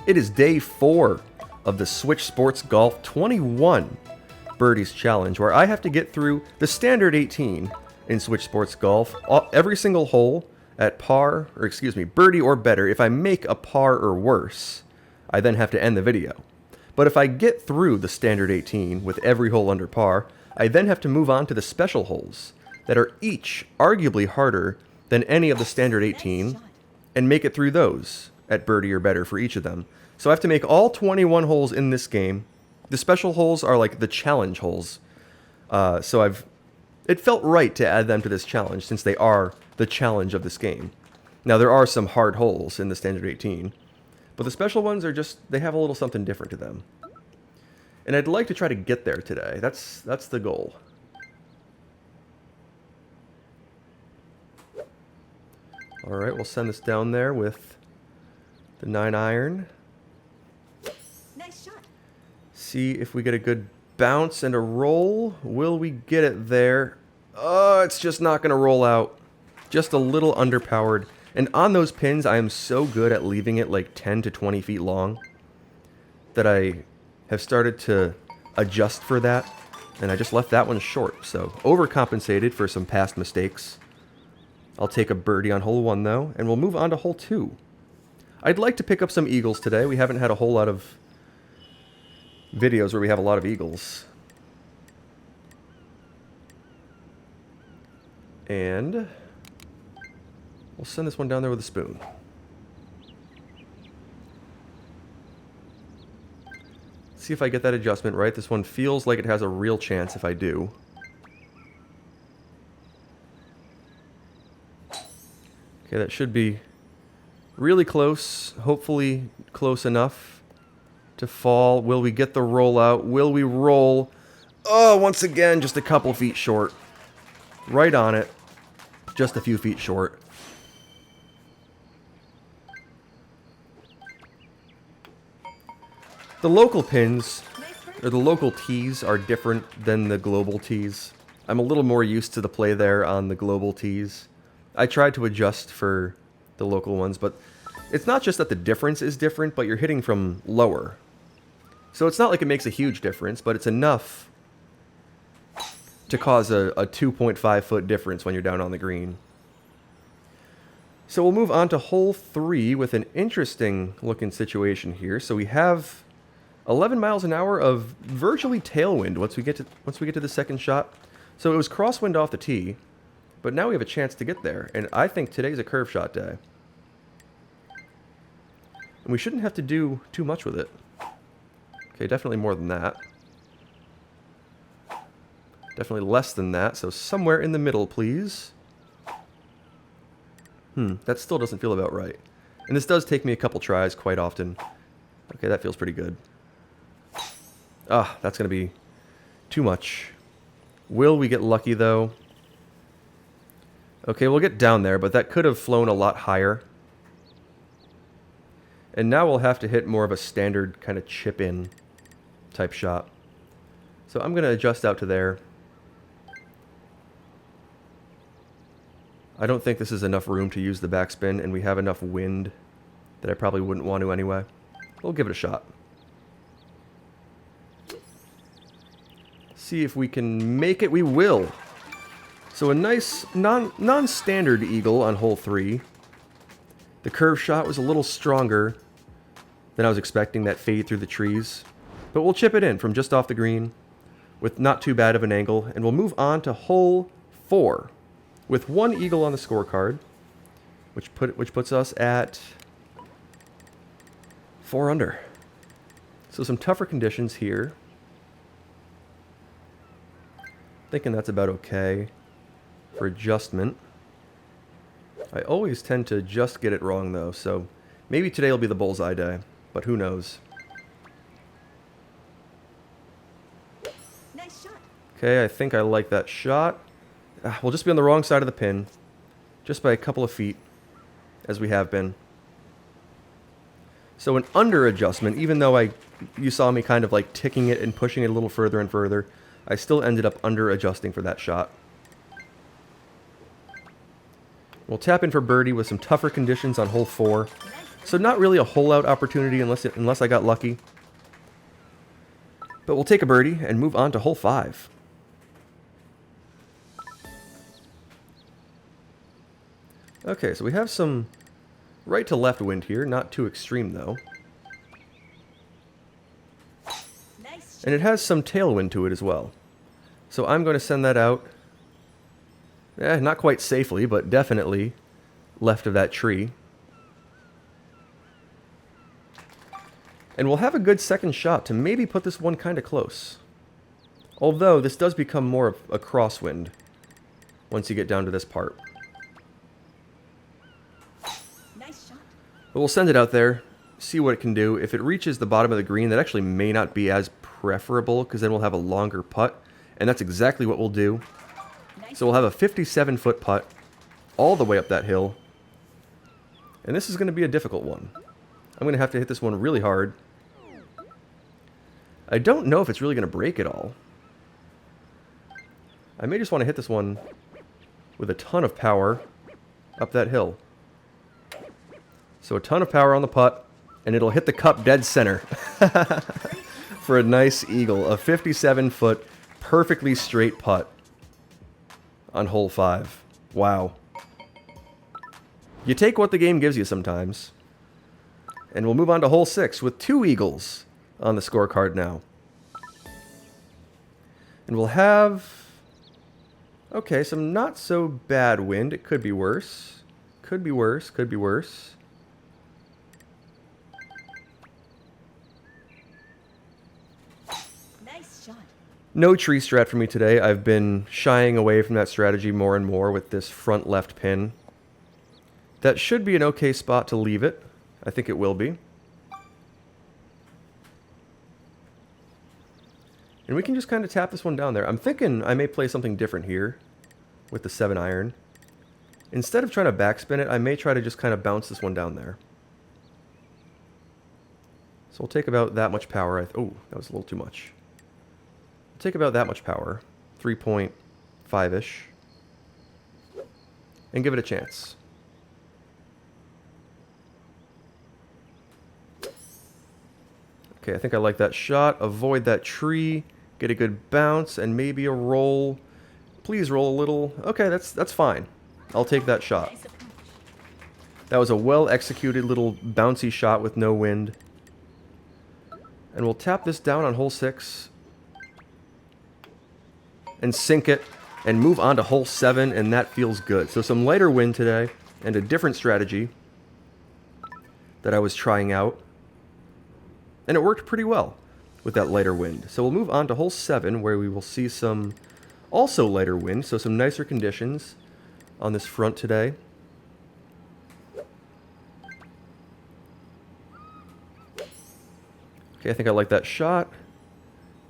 It is day 4 of the Switch Sports Golf 21 Birdies Challenge, where I have to get through the standard 18 in Switch Sports Golf, every single hole at par, or excuse me, birdie or better. If I make a par or worse, I then have to end the video. But if I get through the standard 18 with every hole under par, I then have to move on to the special holes that are each arguably harder than any of the standard 18 and make it through those at birdie or better for each of them. So I have to make all 21 holes in this game. The special holes are like the challenge holes. It felt right to add them to this challenge since they are the challenge of this game. Now there are some hard holes in the standard 18, but the special ones are just, they have a little something different to them. And I'd like to try to get there today. That's the goal. Alright, we'll send this down there with the 9-iron. Nice shot. See if we get a good bounce and a roll. Will we get it there? Oh, it's just not going to roll out. Just a little underpowered. And on those pins, I am so good at leaving it like 10 to 20 feet long that I have started to adjust for that. And I just left that one short. So overcompensated for some past mistakes. I'll take a birdie on hole 1 though, and we'll move on to hole 2. I'd like to pick up some eagles today. We haven't had a whole lot of videos where we have a lot of eagles. And we'll send this one down there with a spoon. See if I get that adjustment right. This one feels like it has a real chance if I do. Okay, that should be really close. Hopefully close enough to fall. Will we get the roll out? Will we roll? Oh, once again, just a couple feet short. Right on it. Just a few feet short. The local pins, or the local tees, are different than the global tees. I'm a little more used to the play there on the global tees. I tried to adjust for the local ones, but it's not just that the difference is different, but you're hitting from lower. So it's not like it makes a huge difference, but it's enough to cause a 2.5 foot difference when you're down on the green. So we'll move on to hole 3 with an interesting looking situation here. So we have 11 miles an hour of virtually tailwind once we get to the second shot. So it was crosswind off the tee, but now we have a chance to get there, and I think today's a curve shot day. And we shouldn't have to do too much with it. Okay, definitely more than that. Definitely less than that, so somewhere in the middle, please. That still doesn't feel about right. And this does take me a couple tries quite often. Okay, that feels pretty good. Ah, that's going to be too much. Will we get lucky, though? Okay, we'll get down there, but that could have flown a lot higher. And now we'll have to hit more of a standard kind of chip-in type shot. So I'm going to adjust out to there. I don't think this is enough room to use the backspin, and we have enough wind that I probably wouldn't want to anyway. We'll give it a shot. See if we can make it. We will. So a nice non-standard eagle on hole 3. The curve shot was a little stronger than I was expecting, that fade through the trees. But we'll chip it in from just off the green with not too bad of an angle. And we'll move on to hole 4 with 1 eagle on the scorecard, which puts us at 4 under. So some tougher conditions here. Thinking that's about okay for adjustment. I always tend to just get it wrong though, so maybe today will be the bullseye day, but who knows. Nice shot. Okay, I think I like that shot. We'll just be on the wrong side of the pin, just by a couple of feet, as we have been. So an under adjustment, even though you saw me kind of like ticking it and pushing it a little further and further, I still ended up under adjusting for that shot. We'll tap in for birdie with some tougher conditions on hole 4. So not really a hole-out opportunity unless I got lucky. But we'll take a birdie and move on to hole 5. Okay, so we have some right to left wind here, not too extreme though. Nice. And it has some tailwind to it as well. So I'm going to send that out, not quite safely, but definitely left of that tree. And we'll have a good second shot to maybe put this one kind of close. Although this does become more of a crosswind once you get down to this part. Nice shot. But we'll send it out there, see what it can do. If it reaches the bottom of the green, that actually may not be as preferable, because then we'll have a longer putt. And that's exactly what we'll do. Nice. So we'll have a 57-foot putt all the way up that hill. And this is going to be a difficult one. I'm going to have to hit this one really hard. I don't know if it's really going to break at all. I may just want to hit this one with a ton of power up that hill. So a ton of power on the putt, and it'll hit the cup dead center for a nice eagle. A 57-foot, perfectly straight putt on hole 5. Wow. You take what the game gives you sometimes. And we'll move on to hole 6 with 2 eagles on the scorecard now. And we'll have... okay, some not so bad wind. It could be worse. Could be worse. Could be worse. Nice shot. No tree strat for me today. I've been shying away from that strategy more and more with this front left pin. That should be an okay spot to leave it. I think it will be. And we can just kind of tap this one down there. I'm thinking I may play something different here with the 7-iron. Instead of trying to backspin it, I may try to just kind of bounce this one down there. So we'll take about that much power. Oh, that was a little too much. We'll take about that much power, 3.5-ish, and give it a chance. Okay, I think I like that shot. Avoid that tree. Get a good bounce and maybe a roll. Please roll a little. Okay, that's fine. I'll take that shot. Nice approach. That was a well-executed little bouncy shot with no wind. And we'll tap this down on hole 6. And sink it. And move on to hole 7, and that feels good. So some lighter wind today, and a different strategy that I was trying out. And it worked pretty well with that lighter wind. So we'll move on to hole 7, where we will see some also lighter wind, so some nicer conditions on this front today. Okay, I think I like that shot.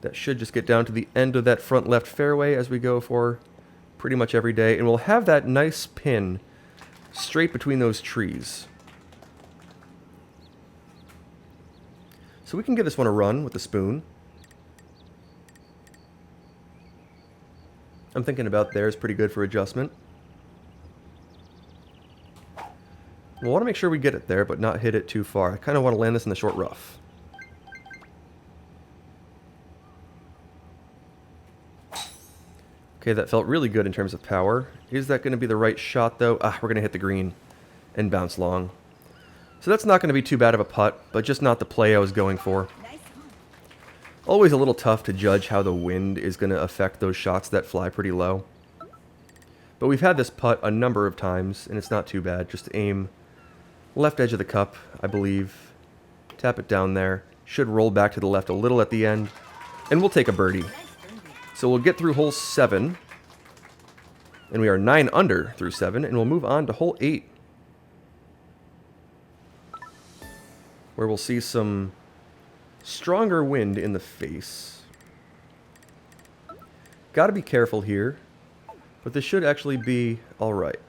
That should just get down to the end of that front left fairway, as we go for pretty much every day. And we'll have that nice pin straight between those trees. So we can give this one a run with the spoon. I'm thinking about there is pretty good for adjustment. We'll want to make sure we get it there, but not hit it too far. I kind of want to land this in the short rough. Okay, that felt really good in terms of power. Is that going to be the right shot, though? We're going to hit the green and bounce long. So that's not going to be too bad of a putt, but just not the play I was going for. Nice one. Always a little tough to judge how the wind is going to affect those shots that fly pretty low. But we've had this putt a number of times, and it's not too bad. Just aim left edge of the cup, I believe. Tap it down there. Should roll back to the left a little at the end. And we'll take a birdie. Nice birdie. So we'll get through hole 7. And we are 9 under through 7, and we'll move on to hole 8. Where we'll see some stronger wind in the face. Gotta be careful here, but this should actually be alright.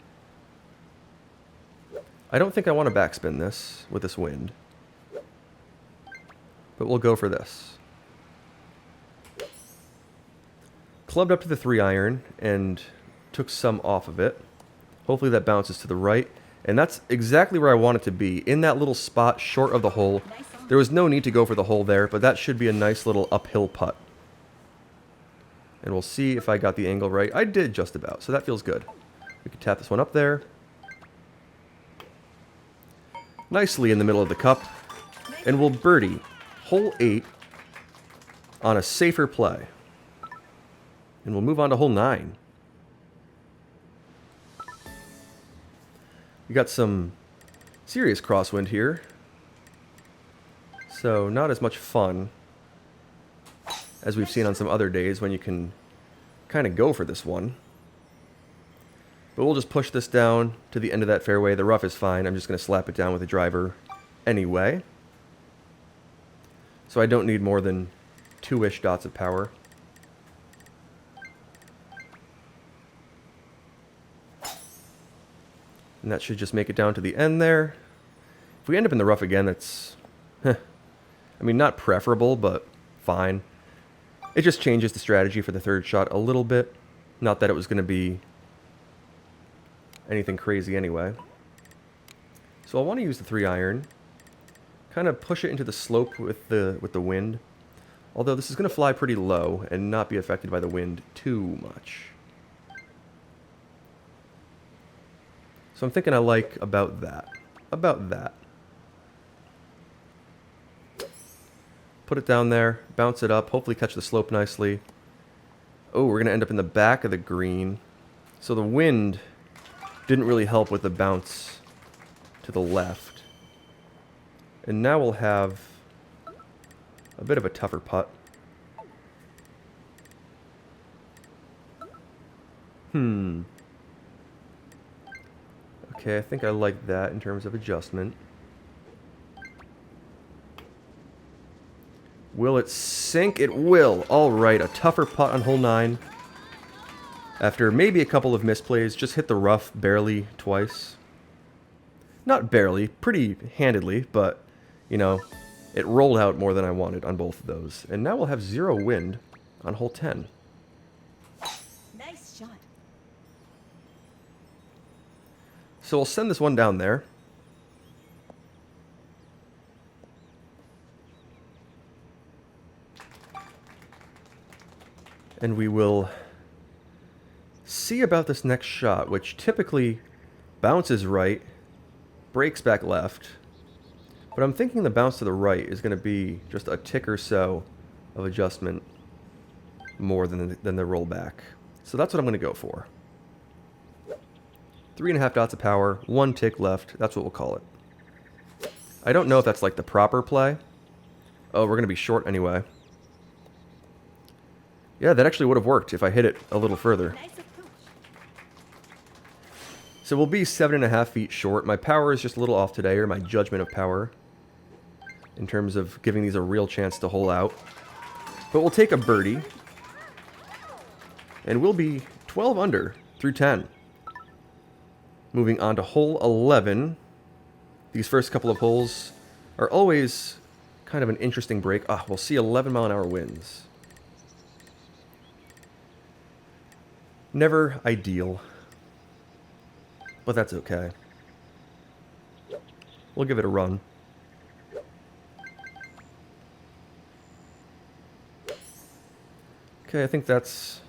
I don't think I want to backspin this with this wind, but we'll go for this. Clubbed up to the 3-iron and took some off of it. Hopefully that bounces to the right. And that's exactly where I want it to be, in that little spot short of the hole. There was no need to go for the hole there, but that should be a nice little uphill putt. And we'll see if I got the angle right. I did just about, so that feels good. We can tap this one up there. Nicely in the middle of the cup. And we'll birdie hole 8 on a safer play. And we'll move on to hole 9. We got some serious crosswind here. So not as much fun as we've seen on some other days when you can kind of go for this one. But we'll just push this down to the end of that fairway. The rough is fine. I'm just going to slap it down with a driver anyway. So I don't need more than 2-ish dots of power. And that should just make it down to the end there. If we end up in the rough again, that's... I mean, not preferable, but fine. It just changes the strategy for the third shot a little bit. Not that it was going to be anything crazy anyway. So I want to use the 3-iron. Kind of push it into the slope with the wind. Although this is going to fly pretty low and not be affected by the wind too much. So I'm thinking I like about that. About that. Put it down there, bounce it up, hopefully catch the slope nicely. Oh, we're going to end up in the back of the green. So the wind didn't really help with the bounce to the left. And now we'll have a bit of a tougher putt. Okay, I think I like that in terms of adjustment. Will it sink? It will. All right, a tougher putt on hole 9. After maybe a couple of misplays, just hit the rough barely twice. Not barely, pretty handedly, but, you know, it rolled out more than I wanted on both of those. And now we'll have 0 wind on hole 10. Nice shot. So we'll send this one down there. And we will see about this next shot, which typically bounces right, breaks back left. But I'm thinking the bounce to the right is going to be just a tick or so of adjustment more than the roll back. So that's what I'm going to go for. 3.5 dots of power, 1 tick left. That's what we'll call it. I don't know if that's like the proper play. Oh, we're going to be short anyway. Yeah, that actually would have worked if I hit it a little further. Nice approach. So we'll be 7.5 feet short. My power is just a little off today, or my judgment of power, in terms of giving these a real chance to hole out. But we'll take a birdie, and we'll be 12 under through 10. Moving on to hole 11. These first couple of holes are always kind of an interesting break. We'll see 11-mile-an-hour winds. Never ideal, but that's okay. We'll give it a run. Okay, I think that's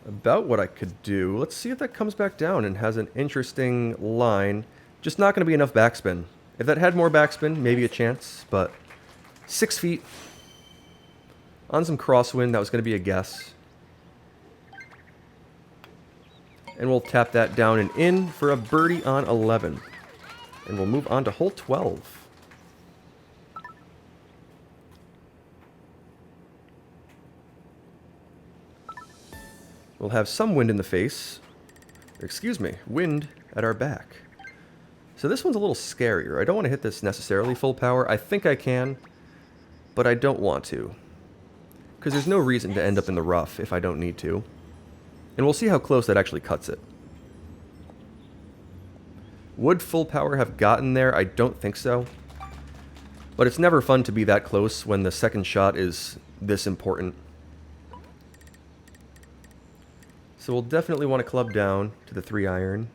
about what I could do. Let's see if that comes back down and has an interesting line. Just not going to be enough backspin. If that had more backspin, maybe a chance, but 6 feet on some crosswind, that was going to be a guess. And we'll tap that down and in for a birdie on 11. And we'll move on to hole 12. We'll have some wind in the face. Excuse me, wind at our back. So this one's a little scarier. I don't want to hit this necessarily full power. I think I can, but I don't want to. Because there's no reason to end up in the rough if I don't need to. And we'll see how close that actually cuts it. Would full power have gotten there? I don't think so. But it's never fun to be that close when the second shot is this important. So we'll definitely want to club down to the 3-iron.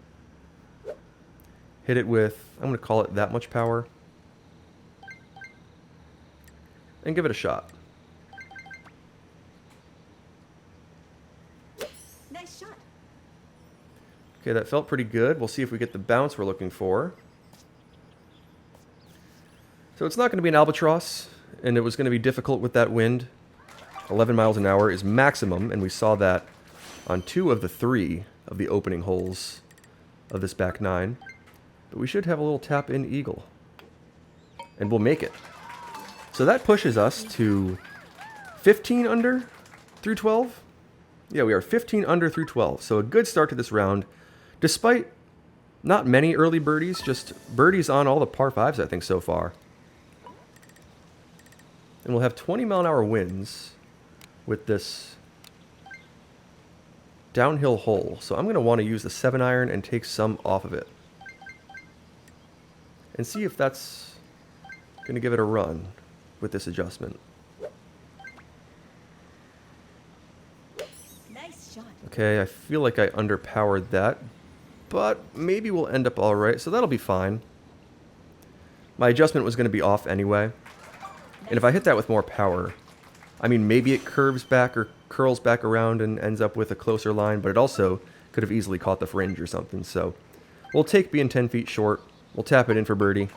Hit it with, I'm going to call it that much power. And give it a shot. Nice shot. Okay, that felt pretty good. We'll see if we get the bounce we're looking for. So it's not going to be an albatross, and it was going to be difficult with that wind. 11 miles an hour is maximum, and we saw that on 2 of the 3 of the opening holes of this back 9. But we should have a little tap-in eagle. And we'll make it. So that pushes us to 15 under through 12. Yeah, we are 15 under through 12. So a good start to this round, despite not many early birdies, just birdies on all the par 5s, I think, so far. And we'll have 20 mile an hour winds with this downhill hole. So I'm going to want to use the 7-iron and take some off of it. And see if that's going to give it a run with this adjustment. Nice shot. Okay, I feel like I underpowered that, but maybe we'll end up alright, so that'll be fine. My adjustment was going to be off anyway. And if I hit that with more power, I mean, maybe it curves back or curls back around and ends up with a closer line, but it also could have easily caught the fringe or something. So we'll take being 10 feet short, we'll tap it in for birdie,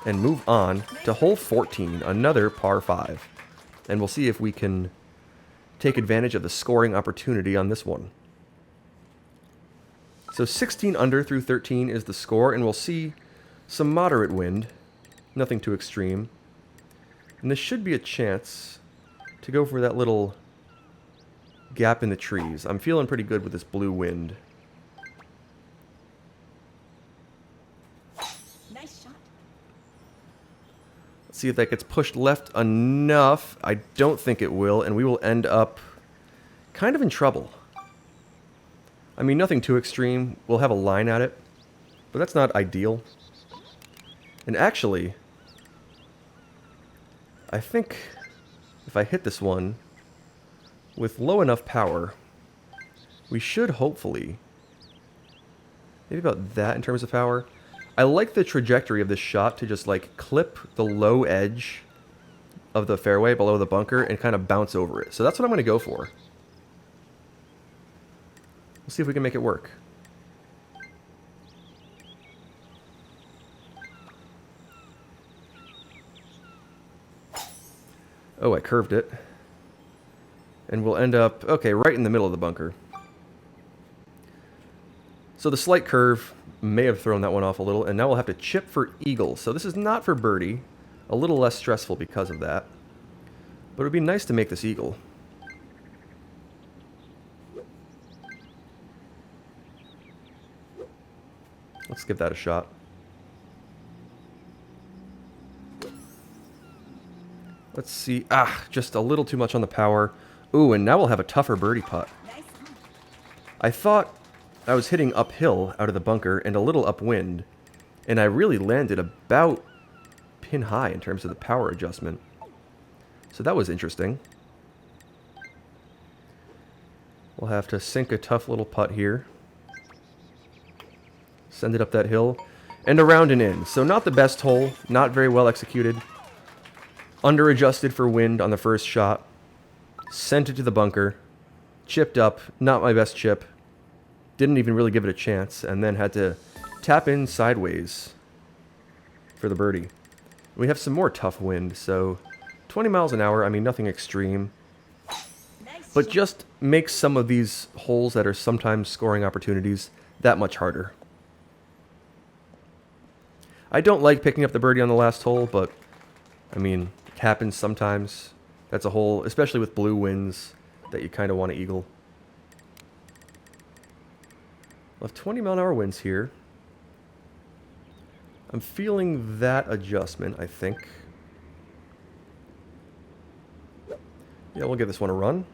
and move on to hole 14, another par 5. And we'll see if we can take advantage of the scoring opportunity on this one. So 16 under through 13 is the score, and we'll see some moderate wind, nothing too extreme. And this should be a chance to go for that little gap in the trees. I'm feeling pretty good with this blue wind. Nice shot. Let's see if that gets pushed left enough. I don't think it will, and we will end up kind of in trouble. I mean, nothing too extreme. We'll have a line at it, but that's not ideal. And actually, I think if I hit this one with low enough power, we should hopefully, maybe about that in terms of power. I like the trajectory of this shot to just like clip the low edge of the fairway below the bunker and kind of bounce over it. So that's what I'm going to go for. We'll see if we can make it work. Oh, I curved it. And we'll end up, okay, right in the middle of the bunker. So the slight curve may have thrown that one off a little, and now we'll have to chip for eagle. So this is not for birdie. A little less stressful because of that. But it would be nice to make this eagle. Let's give that a shot. Let's see. Just a little too much on the power. Ooh, and now we'll have a tougher birdie putt. Nice shot. I thought I was hitting uphill out of the bunker and a little upwind, and I really landed about pin high in terms of the power adjustment. So that was interesting. We'll have to sink a tough little putt here. Send it up that hill. And around and in. So not the best hole. Not very well executed. Under-adjusted for wind on the first shot. Sent it to the bunker. Chipped up. Not my best chip. Didn't even really give it a chance. And then had to tap in sideways for the birdie. We have some more tough wind. So 20 miles an hour. I mean, nothing extreme. Nice But shot. just makes some of these holes that are sometimes scoring opportunities that much harder. I don't like picking up the birdie on the last hole, but, I mean, it happens sometimes. That's a hole, especially with blue winds, that you kind of want to eagle. We'll have 20 mile an hour winds here. I'm feeling that adjustment, I think. Yeah, we'll give this one a run.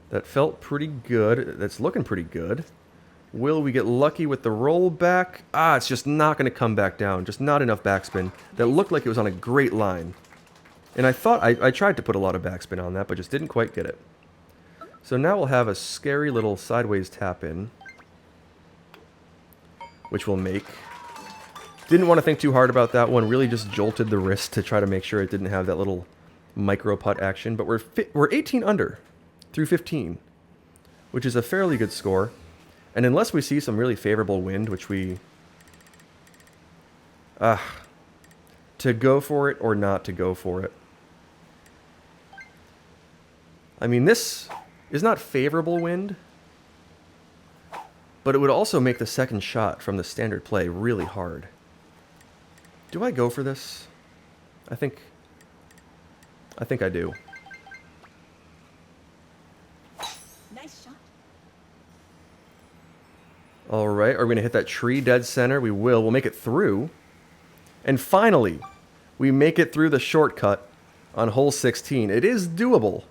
That felt pretty good. That's looking pretty good. Will we get lucky with the roll back? It's just not going to come back down. Just not enough backspin. That looked like it was on a great line. And I thought, I tried to put a lot of backspin on that, but just didn't quite get it. So now we'll have a scary little sideways tap in. which we'll make. Didn't want to think too hard about that one. Really just jolted the wrist to try to make sure it didn't have that little micro putt action. But we're 18 under through 15, which is a fairly good score. And unless we see some really favorable wind, which we... to go for it or not to go for it. I mean, this is not favorable wind, but it would also make the second shot from the standard play really hard. Do I go for this? I think I do. Nice shot. All right, are we going to hit that tree dead center? We will. We'll make it through. And finally, we make it through the shortcut on hole 16. It is doable.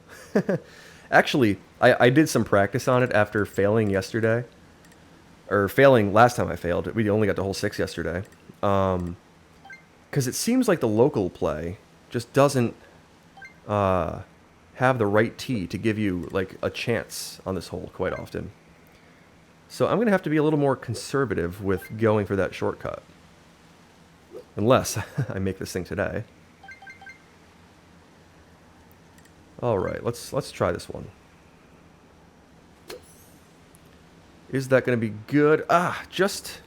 Actually, I did some practice on it after failing yesterday. Or failing last time I failed. We only got to hole 6 yesterday. Because it seems like the local play just doesn't have the right tee to give you like a chance on this hole quite often. So I'm going to have to be a little more conservative with going for that shortcut. Unless I make this thing today. All right, let's try this one. Is that going to be good? Just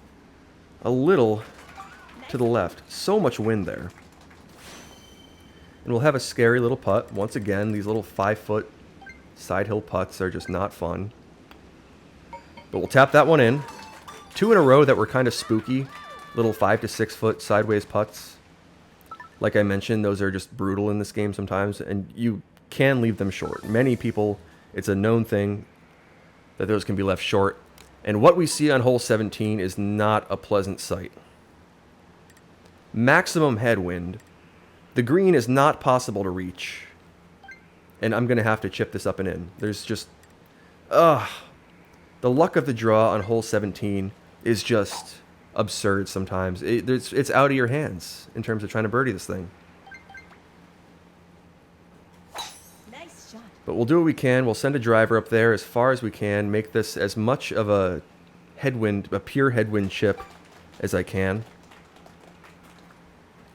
a little to the left. So much wind there. And we'll have a scary little putt. Once again, these little 5-foot side hill putts are just not fun. But we'll tap that one in. 2 in a row that were kind of spooky. Little 5 to 6 foot sideways putts. Like I mentioned, those are just brutal in this game sometimes, and you can leave them short. Many people, it's a known thing that those can be left short. And what we see on hole 17 is not a pleasant sight. Maximum headwind. The green is not possible to reach. And I'm going to have to chip this up and in. There's just... the luck of the draw on hole 17 is just absurd sometimes. It's out of your hands in terms of trying to birdie this thing. Nice shot. But we'll do what we can. We'll send a driver up there as far as we can. Make this as much of a pure headwind chip as I can.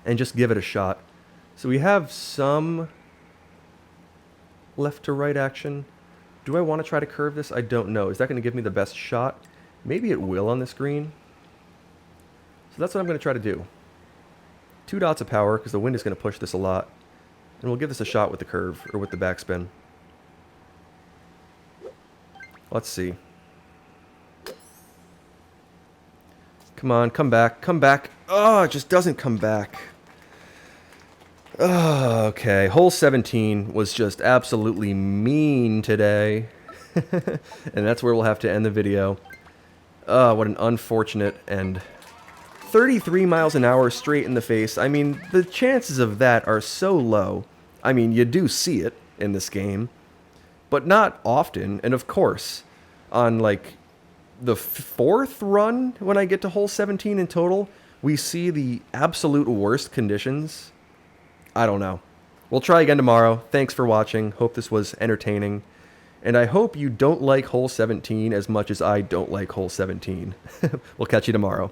And just give it a shot. So we have some left to right action. Do I want to try to curve this? I don't know. Is that going to give me the best shot? Maybe it will on this green. So that's what I'm going to try to do. 2 dots of power, because the wind is going to push this a lot. And we'll give this a shot with the curve, or with the backspin. Let's see. Come on, come back, come back. Oh, it just doesn't come back. Oh, okay. Hole 17 was just absolutely mean today. And that's where we'll have to end the video. What an unfortunate end. 33 miles an hour straight in the face. I mean, the chances of that are so low. I mean, you do see it in this game, but not often. And of course, on like the 4th run, when I get to hole 17 in total, we see the absolute worst conditions. I don't know. We'll try again tomorrow. Thanks for watching. Hope this was entertaining. And I hope you don't like hole 17 as much as I don't like hole 17. We'll catch you tomorrow.